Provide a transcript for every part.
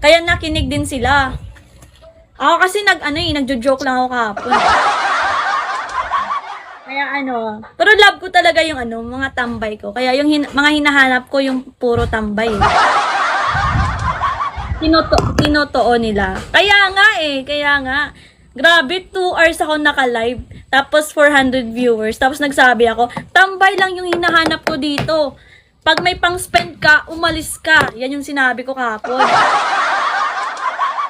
Kaya nakinig din sila. Ako kasi nagjo-joke lang ako kahapon. Kaya pero love ko talaga yung mga tambay ko. Kaya yung mga hinahanap ko yung puro tambay. Tinotoo nila. Kaya nga. Grabe, 2 hours ako naka-live. Tapos 400 viewers. Tapos nagsabi ako, tambay lang yung hinahanap ko dito. Pag may pang-spend ka, umalis ka. Yan yung sinabi ko kahapon.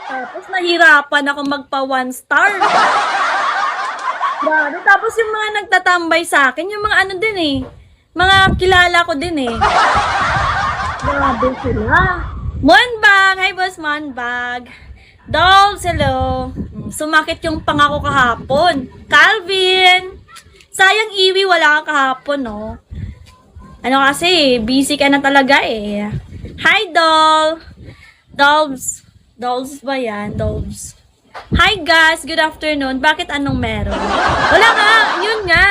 Tapos nahirapan ako magpa 1 star. Grabe. Tapos yung mga nagtatambay sa akin, yung mga din eh. Mga kilala ko din eh. Grabe sila. Monbag! Hi, Boss Monbag! Dolls, hello! Sumakit yung pangako kahapon. Calvin! Sayang, Iwi, wala ka kahapon, no? Kasi, busy ka na talaga eh. Hi, Doll! Dolls. Dolls ba yan? Dolls. Hi, guys! Good afternoon. Bakit anong meron? Wala nga! Yun nga!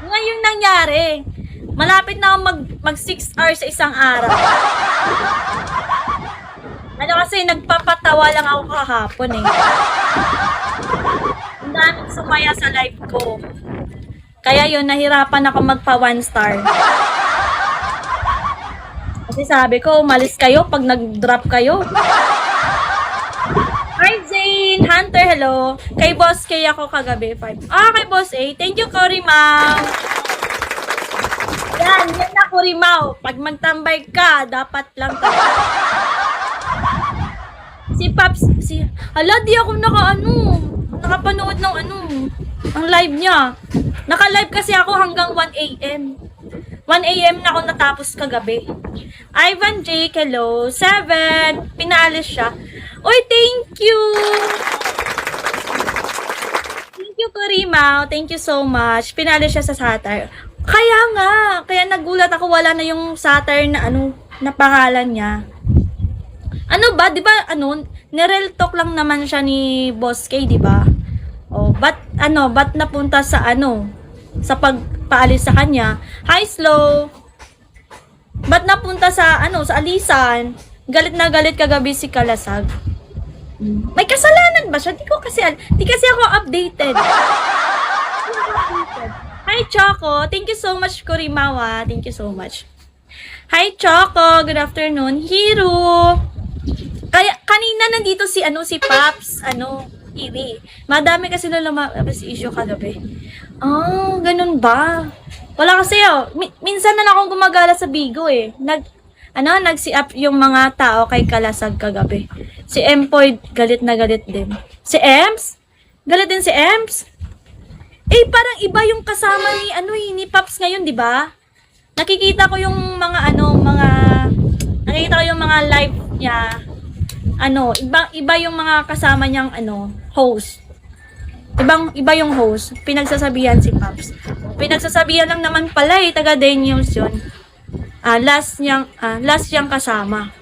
Ngayon nangyari. Malapit na ako mag 6 hours sa isang araw. Kasi nagpapatawa lang ako kahapon eh. Ang daming sumaya sa live ko. Kaya yun, nahirapan ako magpa 1 star. Kasi sabi ko, umalis kayo pag nag-drop kayo. Hi, Zane! Hunter, hello. Kay Boss K ako kagabi. Kay Boss A. Thank you, Cory Mau. Yan na, Cory Mau. Pag magtambay ka, dapat lang ka. Si Paps, di ako nakapanood ng ang live niya. Naka-live kasi ako hanggang 1 a.m. 1 a.m. na ako natapos kagabi. Ivan J, hello. 7, pinaalis siya. Uy, thank you! Thank you, Corimao. Thank you so much. Pinaalis siya sa satire. Kaya nagulat ako, wala na yung satire na na pangalan niya. Di ba, nirel talk lang naman siya ni Boss K, di ba? Ba't napunta sa sa pagpaalis sa kanya? Hi, Slow! Ba't napunta sa sa alisan? Galit na galit kagabi si Kalasag. May kasalanan ba siya? Di kasi ako updated. Hi, Choco! Thank you so much, Kurimawa. Thank you so much. Hi, Choco! Good afternoon. Hiro! Kaya kanina nandito si Paps, Iwi. Madami kasi na lumabas issue kagabi. Ganun ba? Wala kasi minsan na lang akong gumagala sa Bigo eh. Nag-si-up yung mga tao kay Kalasag kagabi. Si Empoy, galit na galit din. Si Ems? Galit din si Ems? Parang iba yung kasama ni Paps ngayon, di ba? Nakikita ko yung nakikita ko yung mga live niya. Iba yung mga kasama niyang host. Iba yung host. Pinagsasabihan si Paps. Pinagsasabihan lang naman pala taga Daniels yun. Last niyang kasama.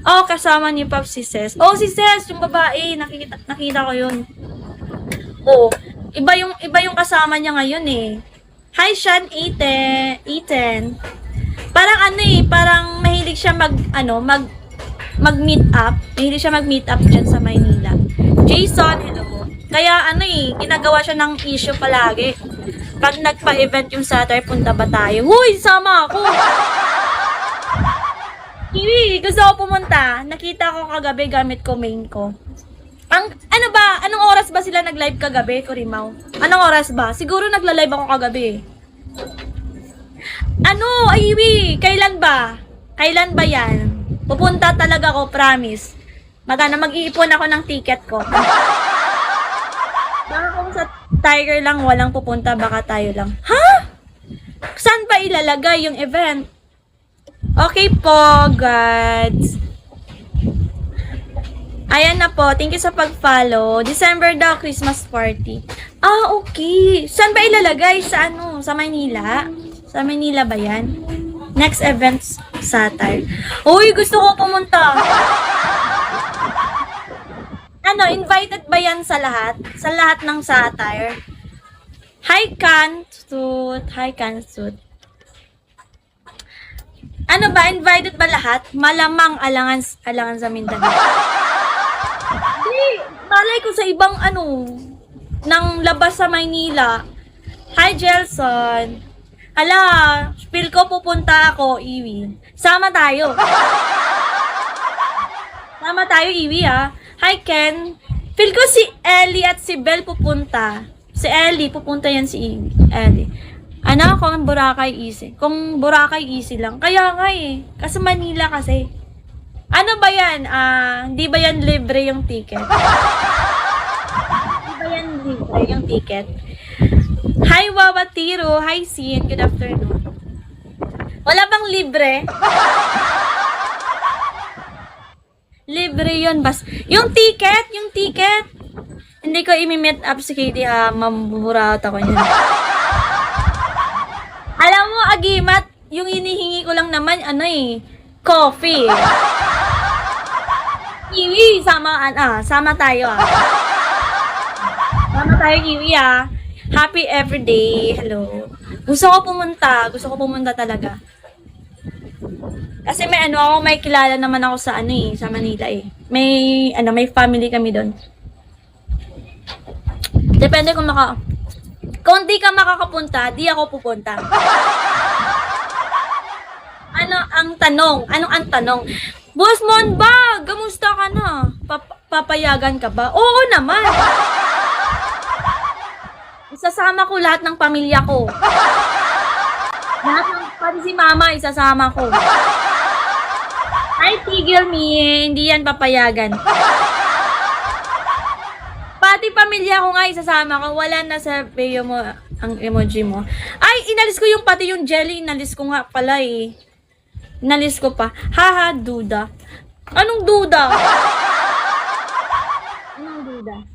Kasama ni Paps si Ses. Si Ses, yung babae, nakita ko yun. Iba yung kasama niya ngayon eh. Hi, Sean Eten. Parang parang mahilig siya mag-meet up. Mahilig siya mag-meet up dyan sa Maynila. Jason, hello. Kaya ginagawa siya ng issue palagi. Pag nagpa-event yung Saturday, punta ba tayo? Huy, sama ako! Kiwi, gusto ko pumunta. Nakita ko kagabi gamit ko main ko. Anong oras ba sila nag-live kagabi, Kurimaw? Anong oras ba? Siguro nagla-live ako kagabi. Iwi, kailan ba? Kailan ba yan? Pupunta talaga ako, promise. Mag-iipon ako ng ticket ko. Baka kung sa Tiger lang walang pupunta, baka tayo lang. Ha? Saan ba ilalagay yung event? Okay po, guys. Ayan na po. Thank you sa pag-follow. December daw, Christmas party. Okay. Saan ba ilalagay? Sa Manila? Sa Manila ba yan? Next event, Satire. Uy, gusto ko pumunta. Invited ba yan sa lahat? Sa lahat ng Satire? Hi, Kansut. Ano ba, invited ba lahat? Malamang alangan sa Mindanao. Hindi, malay ko sa ibang ng labas sa Maynila. Hi, Jelson. Hala, feel ko pupunta ako, Iwi. Sama tayo. Sama tayo, Iwi, ha. Hi, Ken. Feel ko si Ellie at si Belle pupunta. Si Ellie, pupunta yan si Iwi. Ellie. Ano, kung Boracay easy. Kung Boracay easy lang. Kaya nga eh. Kasi Manila kasi. Ano ba yan? Hindi ba yan libre yung ticket? Hindi ba yan libre yung ticket? Hi, Wawatiro. Hi, Sin. Good afternoon. Wala bang libre? Libre yun. Yung ticket. Hindi ko imi-meet up si Katie ha. Mabuburat ako niyan. Alam mo, Agimat, yung hinihingi ko lang naman, coffee. Kiwi, sama tayo Sama tayo, Kiwi Happy everyday. Hello. Gusto ko pumunta talaga. Kasi may kilala naman ako sa sa Manila eh. May family kami doon. Depende kung di ka makakapunta, di ako pupunta. Anong ang tanong? Boss Monbag, kamusta ka na? Papayagan ka ba? Oo naman. Isasama ko lahat ng pamilya ko. Pati si mama, isasama ko. Ay, tigil me. Hindi yan papayagan. Pati pamilya ko nga isasama ko. Wala na sa bio mo ang emoji mo. Ay, inalis ko pati yung jelly. Inalis ko nga pala eh. Inalis ko pa. Haha, duda. Anong duda? Anong duda?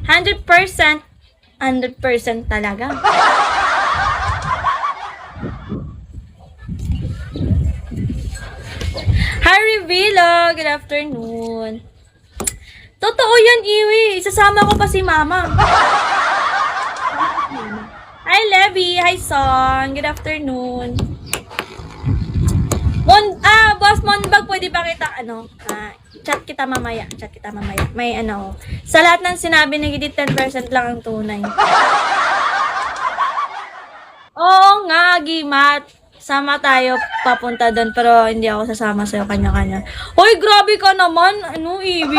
100% talaga. Harry Villa, good afternoon. Totoo yan, Iwi. Isasama ko pa si Mama. Hi, Levi. Hi, Son. Good afternoon. Boss Monbag, pwede ba kita, chat kita mamaya. May sa lahat ng sinabi, nagigit 10% lang ang tunay. Oo nga, Gimat. Sama tayo papunta doon, pero hindi ako sasama sa'yo kanya-kanya. Hoy, grabe ka naman. Iwi?